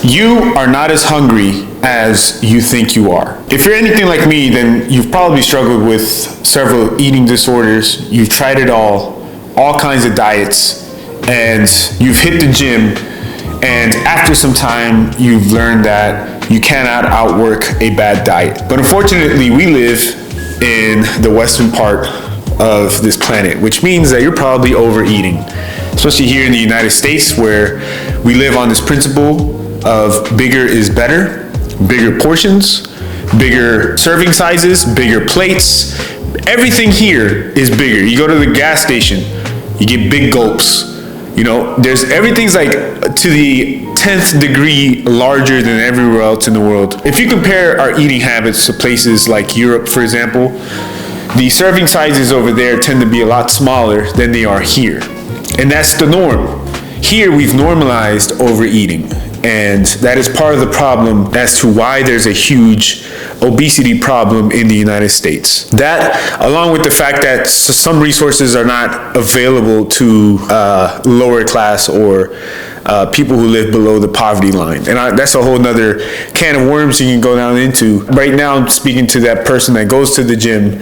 You are not as hungry as you think you are. If you're anything like me, then you've probably struggled with several eating disorders. You've tried it all kinds of diets, and you've hit the gym, and after some time, you've learned that you cannot outwork a bad diet. But unfortunately, we live in the western part of this planet, which means that you're probably overeating, especially here in the United States, where we live on this principle of bigger is better, bigger portions, bigger serving sizes, bigger plates. Everything here is bigger. You go to the gas station, you get big gulps. You know, everything's like to the 10th degree larger than everywhere else in the world. If you compare our eating habits to places like Europe, for example, the serving sizes over there tend to be a lot smaller than they are here. And that's the norm. Here we've normalized overeating. And that is part of the problem as to why there's a huge obesity problem in the United States. That, along with the fact that some resources are not available to lower class or people who live below the poverty line. And that's a whole nother can of worms you can go down into. Right now, I'm speaking to that person that goes to the gym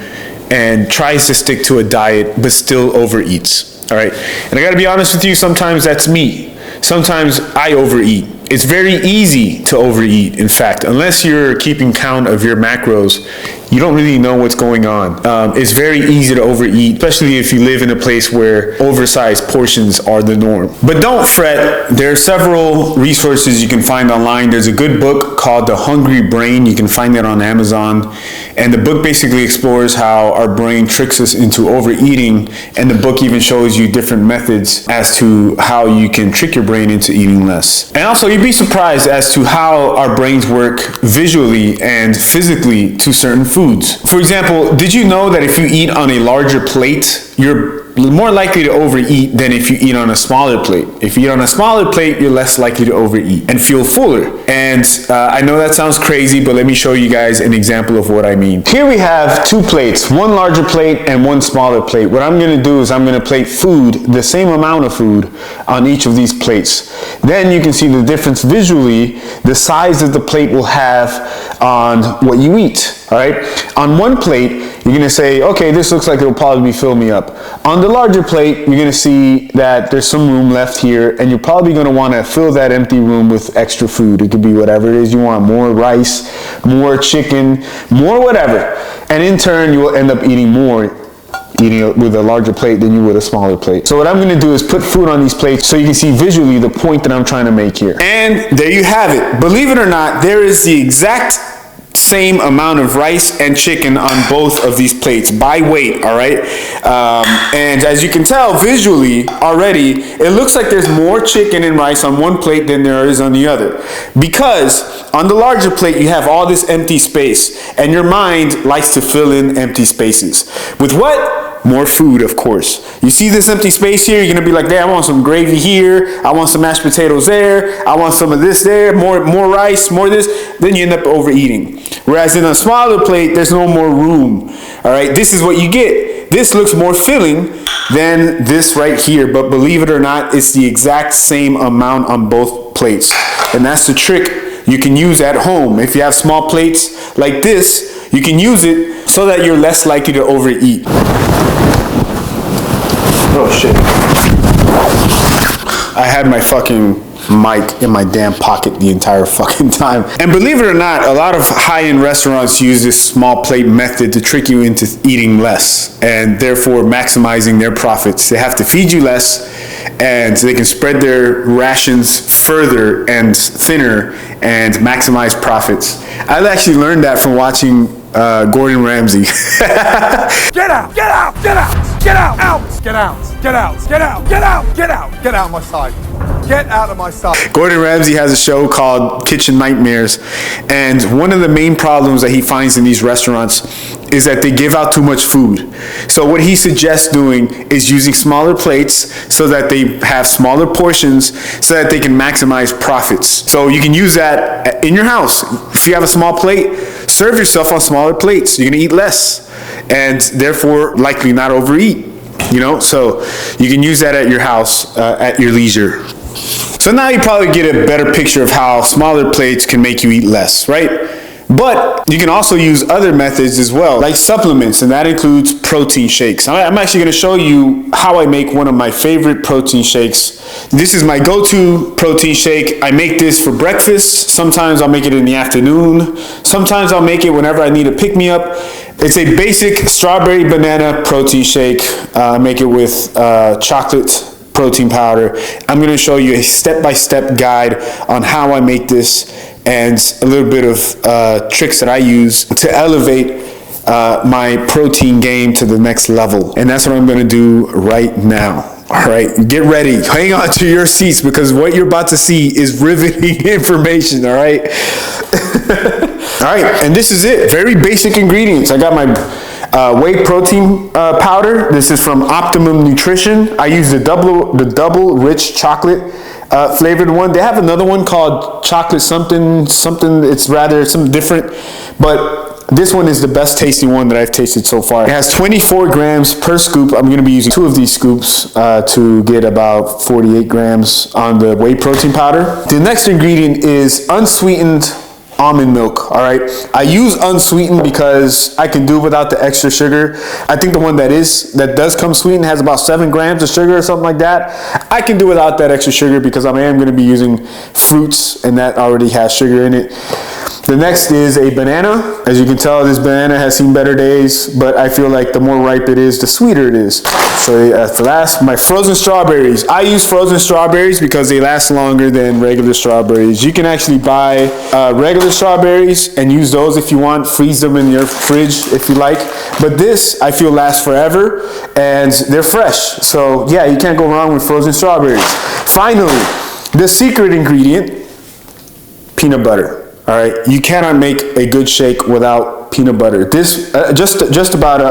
and tries to stick to a diet, but still overeats. All right. And I gotta be honest with you, sometimes that's me. Sometimes I overeat. It's very easy to overeat, in fact. Unless you're keeping count of your macros, you don't really know what's going on. It's very easy to overeat, especially if you live in a place where oversized portions are the norm. But don't fret, there are several resources you can find online. There's a good book called The Hungry Brain. You can find that on Amazon. And the book basically explores how our brain tricks us into overeating. And the book even shows you different methods as to how you can trick your brain into eating less. And also, you'd be surprised as to how our brains work visually and physically to certain foods. For example, did you know that if you eat on a larger plate, you're more likely to overeat than if you eat on a smaller plate? If you eat on a smaller plate, you're less likely to overeat and feel fuller. And I know that sounds crazy, but let me show you guys an example of what I mean. Here we have two plates, one larger plate and one smaller plate. What I'm gonna do is I'm gonna plate food, the same amount of food on each of these plates. Then you can see the difference visually, the size that the plate will have on what you eat. All right, on one plate, you're gonna say, okay, this looks like it'll probably fill me up. On the larger plate, you're gonna see that there's some room left here, and you're probably gonna wanna fill that empty room with extra food. It could be whatever it is you want, more rice, more chicken, more whatever. And in turn, you will end up eating with a larger plate than you would a smaller plate. So what I'm gonna do is put food on these plates so you can see visually the point that I'm trying to make here. And there you have it. Believe it or not, there is the exact same amount of rice and chicken on both of these plates by weight, all right? And as you can tell visually already, it looks like there's more chicken and rice on one plate than there is on the other. Because on the larger plate, you have all this empty space, and your mind likes to fill in empty spaces. With what? More food, of course. You see this empty space here, you're gonna be like, hey, I want some gravy here, I want some mashed potatoes there, I want some of this there, more rice, more this, then you end up overeating. Whereas in a smaller plate, there's no more room. All right, this is what you get. This looks more filling than this right here, but believe it or not, it's the exact same amount on both plates. And that's the trick you can use at home. If you have small plates like this, you can use it so that you're less likely to overeat. Oh shit. I had my fucking mic in my damn pocket the entire fucking time. And believe it or not, a lot of high-end restaurants use this small plate method to trick you into eating less and therefore maximizing their profits. They have to feed you less and they can spread their rations further and thinner and maximize profits. I've actually learned that from watching Gordon Ramsay. Get out! Get out! Get out! Get out! Out! Get out! Get out! Get out! Get out! Get out! Get out of my sight! Get out of my sight! Gordon Ramsay has a show called Kitchen Nightmares, and one of the main problems that he finds in these restaurants is that they give out too much food. So what he suggests doing is using smaller plates so that they have smaller portions so that they can maximize profits. So you can use that in your house. If you have a small plate, serve yourself on smaller plates. You're gonna eat less and therefore likely not overeat. You know, so you can use that at your house at your leisure. So now you probably get a better picture of how smaller plates can make you eat less, right? But you can also use other methods as well, like supplements, and that includes protein shakes. I'm actually going to show you how I make one of my favorite protein shakes. This is my go-to protein shake. I make this for breakfast. Sometimes I'll make it in the afternoon. Sometimes I'll make it whenever I need a pick-me-up. It's a basic strawberry banana protein shake. I make it with chocolate protein powder. I'm going to show you a step-by-step guide on how I make this and a little bit of tricks that I use to elevate my protein game to the next level. And that's what I'm going to do right now. All right, get ready. Hang on to your seats because what you're about to see is riveting information, all right? All right, and this is it. Very basic ingredients. I got my whey protein powder. This is from Optimum Nutrition. I use the double rich chocolate flavored one. They have another one called chocolate something. It's rather something different, but this one is the best tasting one that I've tasted so far. It has 24 grams per scoop. I'm going to be using 2 of these scoops to get about 48 grams on the whey protein powder. The next ingredient is unsweetened almond milk. All right, I use unsweetened because I can do without the extra sugar. I think the one that does come sweetened has about 7 grams of sugar or something like that. I can do without that extra sugar because I am going to be using fruits and that already has sugar in it. The next is a banana. As you can tell, this banana has seen better days, but I feel like the more ripe it is, the sweeter it is. So for last, my frozen strawberries. I use frozen strawberries because they last longer than regular strawberries. You can actually buy regular strawberries and use those if you want. Freeze them in your fridge if you like. But this, I feel, lasts forever and they're fresh. So yeah, you can't go wrong with frozen strawberries. Finally, the secret ingredient, peanut butter. All right, you cannot make a good shake without peanut butter. This just about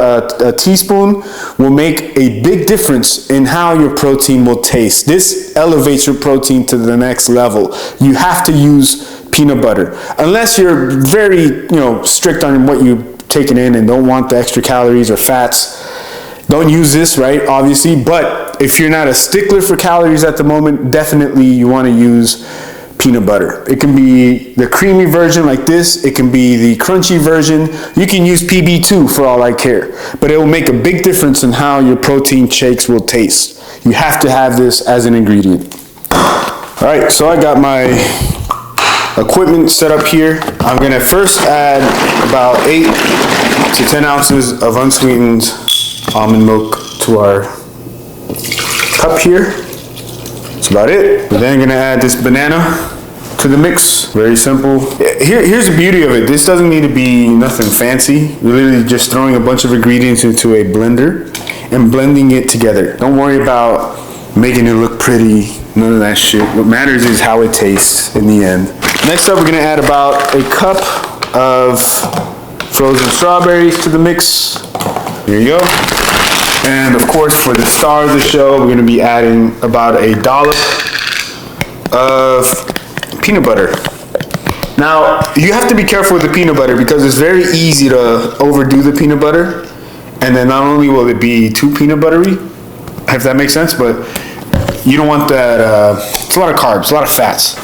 a teaspoon will make a big difference in how your protein will taste. This elevates your protein to the next level. You have to use peanut butter unless you're very strict on what you're taking in and don't want the extra calories or fats. Don't use this, right? Obviously, but if you're not a stickler for calories at the moment, definitely you want to use peanut butter. It can be the creamy version like this. It can be the crunchy version. You can use PB2 for all I care, but it will make a big difference in how your protein shakes will taste. You have to have this as an ingredient. All right, so I got my equipment set up here. I'm gonna first add about 8 to 10 ounces of unsweetened almond milk to our cup here. That's about it. We're then gonna add this banana to the mix. Very simple. Here's the beauty of it. This doesn't need to be nothing fancy. You're literally just throwing a bunch of ingredients into a blender and blending it together. Don't worry about making it look pretty. None of that shit. What matters is how it tastes in the end. Next up, we're gonna add about a cup of frozen strawberries to the mix. Here you go. And of course, for the star of the show, we're going to be adding about a dollop of peanut butter. Now, you have to be careful with the peanut butter because it's very easy to overdo the peanut butter. And then not only will it be too peanut buttery, if that makes sense, but you don't want that. It's a lot of carbs, a lot of fats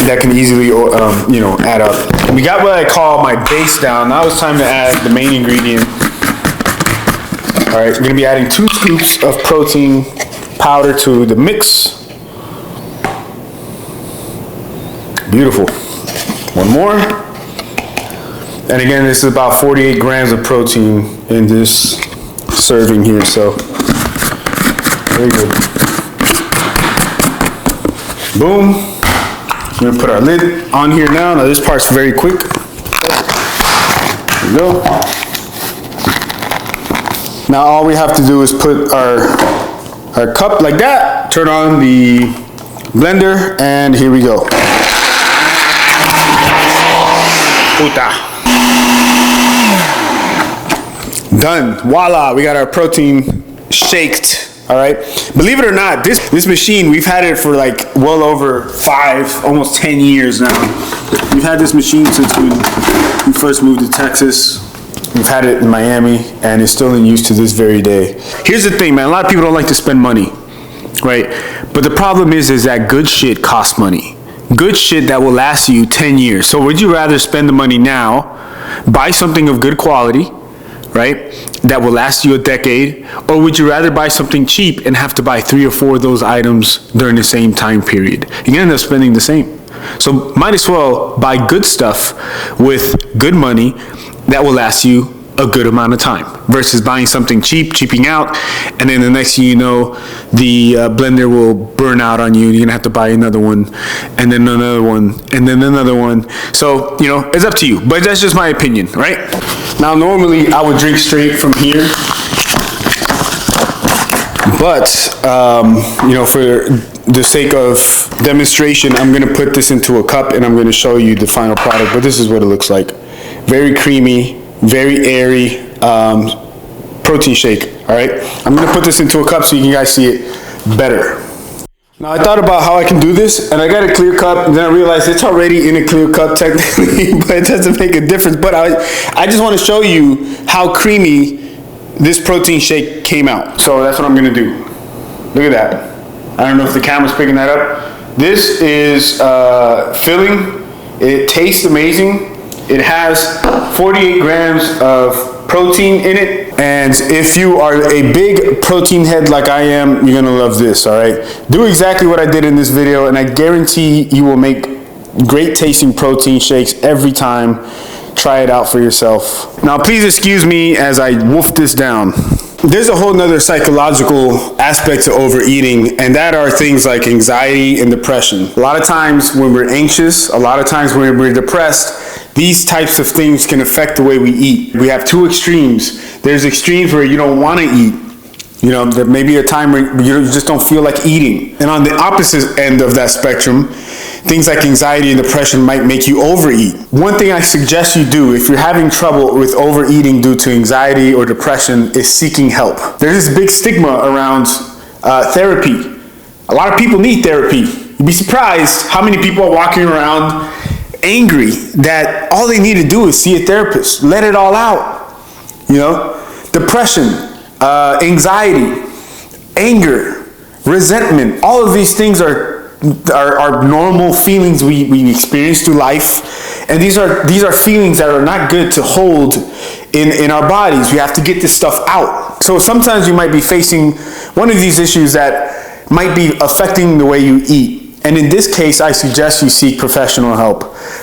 that can easily, add up. We got what I call my base down. Now it's time to add the main ingredient. All right, we're gonna be adding 2 scoops of protein powder to the mix. Beautiful. One more. And again, this is about 48 grams of protein in this serving here, so very good. Boom. We're gonna put our lid on here now. Now this part's very quick. There we go. Now all we have to do is put our cup like that, turn on the blender, and here we go. Puta. Done. Voila, we got our protein shaked. All right. Believe it or not, this machine, we've had it for like well over 5, almost 10 years now. We've had this machine since we first moved to Texas. We've had it in Miami, and it's still in use to this very day. Here's the thing, man. A lot of people don't like to spend money, right? But the problem is that good shit costs money. Good shit that will last you 10 years. So would you rather spend the money now, buy something of good quality, right, that will last you a decade, or would you rather buy something cheap and have to buy 3 or 4 of those items during the same time period? You're gonna end up spending the same. So might as well buy good stuff with good money that will last you a good amount of time versus buying something cheap, cheaping out, and then the next thing you know, the blender will burn out on you and you're gonna have to buy another one, and then another one, and then another one. So, you know, it's up to you, but that's just my opinion, right? Now, normally I would drink straight from here, but, you know, for the sake of demonstration, I'm gonna put this into a cup and I'm gonna show you the final product, but this is what it looks like. Very creamy, very airy protein shake, all right? I'm gonna put this into a cup so you guys see it better. Now, I thought about how I can do this, and I got a clear cup, and then I realized it's already in a clear cup technically, but it doesn't make a difference. But I just wanna show you how creamy this protein shake came out. So that's what I'm gonna do. Look at that. I don't know if the camera's picking that up. This is filling. It tastes amazing. It has 48 grams of protein in it. And if you are a big protein head like I am, you're gonna love this, all right? Do exactly what I did in this video, and I guarantee you will make great tasting protein shakes every time. Try it out for yourself. Now, please excuse me as I wolf this down. There's a whole nother psychological aspect to overeating, and that are things like anxiety and depression. A lot of times when we're anxious, a lot of times when we're depressed, these types of things can affect the way we eat. We have two extremes. There's extremes where you don't want to eat. You know, there may be a time where you just don't feel like eating. And on the opposite end of that spectrum, things like anxiety and depression might make you overeat. One thing I suggest you do if you're having trouble with overeating due to anxiety or depression is seeking help. There's this big stigma around therapy. A lot of people need therapy. You'd be surprised how many people are walking around angry that all they need to do is see a therapist. Let it all out. You know, depression, anxiety, anger, resentment, all of these things are normal feelings we experience through life, and these are feelings that are not good to hold in our bodies. We have to get this stuff out. So sometimes you might be facing one of these issues that might be affecting the way you eat. And in this case, I suggest you seek professional help,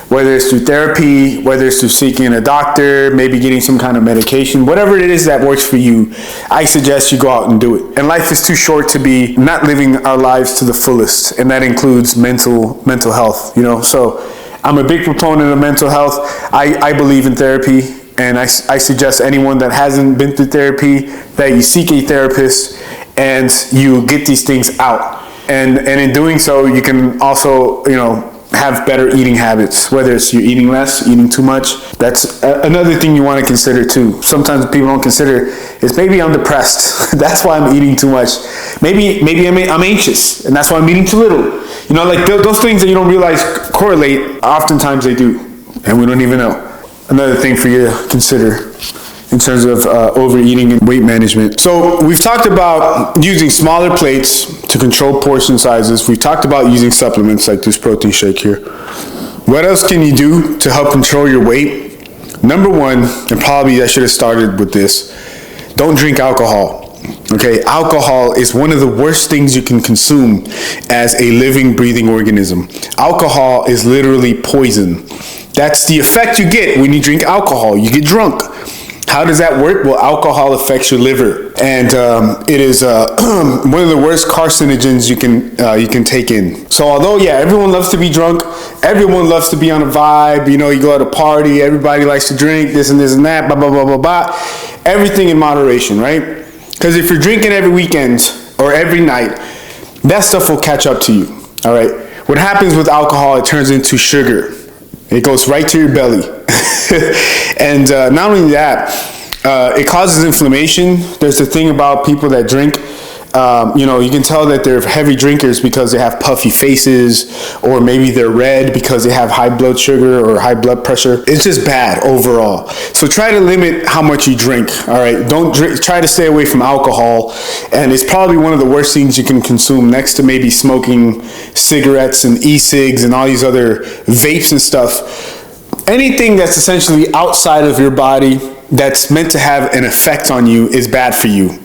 whether it's through therapy, whether it's through seeking a doctor, maybe getting some kind of medication, whatever it is that works for you, I suggest you go out and do it. And life is too short to be not living our lives to the fullest, and that includes mental health, you know. So I'm a big proponent of mental health. I believe in therapy, and I suggest anyone that hasn't been through therapy that you seek a therapist and you get these things out. And in doing so, you can also, you know, have better eating habits, whether it's you're eating less, eating too much. That's another thing you want to consider too. Sometimes people don't consider is maybe I'm depressed. That's why I'm eating too much. Maybe I'm anxious, and that's why I'm eating too little. You know, like those things that you don't realize correlate, oftentimes they do, and we don't even know. Another thing for you to consider in terms of overeating and weight management. So we've talked about using smaller plates to control portion sizes. We've talked about using supplements like this protein shake here. What else can you do to help control your weight? Number one, and probably I should have started with this, don't drink alcohol. Okay, alcohol is one of the worst things you can consume as a living, breathing organism. Alcohol is literally poison. That's the effect you get when you drink alcohol. You get drunk. How does that work? Well, alcohol affects your liver, and it is one of the worst carcinogens you can take in. So although, yeah, everyone loves to be drunk, everyone loves to be on a vibe, you know, you go to a party, everybody likes to drink, this and this and that, blah, blah, blah, blah, blah. Everything in moderation, right? Because if you're drinking every weekend or every night, that stuff will catch up to you, all right? What happens with alcohol, it turns into sugar. It goes right to your belly. And not only that, it causes inflammation. There's the thing about people that drink You know, you can tell that they're heavy drinkers because they have puffy faces, or maybe they're red because they have high blood sugar or high blood pressure. It's just bad overall. So try to limit how much you drink, all right? Don't drink, try to stay away from alcohol, and it's probably one of the worst things you can consume next to maybe smoking cigarettes and e-cigs and all these other vapes and stuff. Anything that's essentially outside of your body that's meant to have an effect on you is bad for you.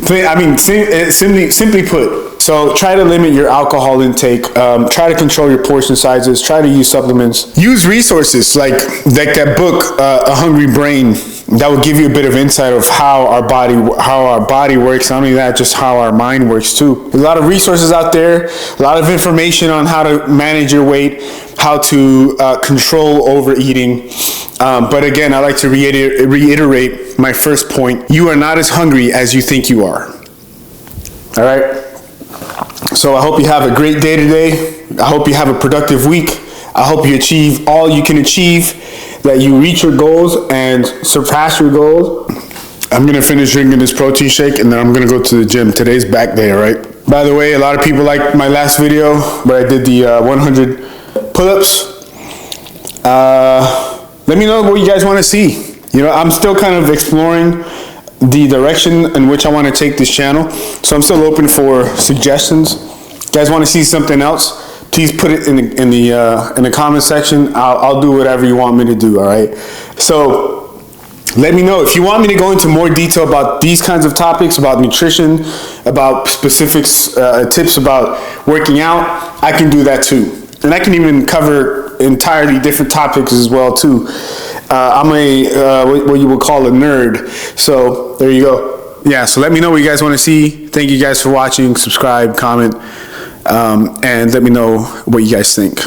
I mean, simply put. So try to limit your alcohol intake. Try to control your portion sizes. Try to use supplements. Use resources like that book, A Hungry Brain. That will give you a bit of insight of how our body works. Not only that, just how our mind works too. There's a lot of resources out there. A lot of information on how to manage your weight, how to control overeating. But again, I like to reiterate my first point. You are not as hungry as you think you are. All right? So I hope you have a great day today. I hope you have a productive week. I hope you achieve all you can achieve, that you reach your goals and surpass your goals. I'm going to finish drinking this protein shake, and then I'm going to go to the gym. Today's back day, all right? By the way, a lot of people liked my last video where I did the 100 pull-ups. Let me know what you guys want to see. You know, I'm still kind of exploring the direction in which I want to take this channel, so I'm still open for suggestions. If you guys want to see something else, please put it in the comment section. I'll do whatever you want me to do. All right. So let me know if you want me to go into more detail about these kinds of topics, about nutrition, about specifics, tips about working out. I can do that too, and I can even cover entirely different topics as well too. I'm what you would call a nerd. So there you go. Yeah. So let me know what you guys want to see. Thank you guys for watching. Subscribe, comment. And let me know what you guys think.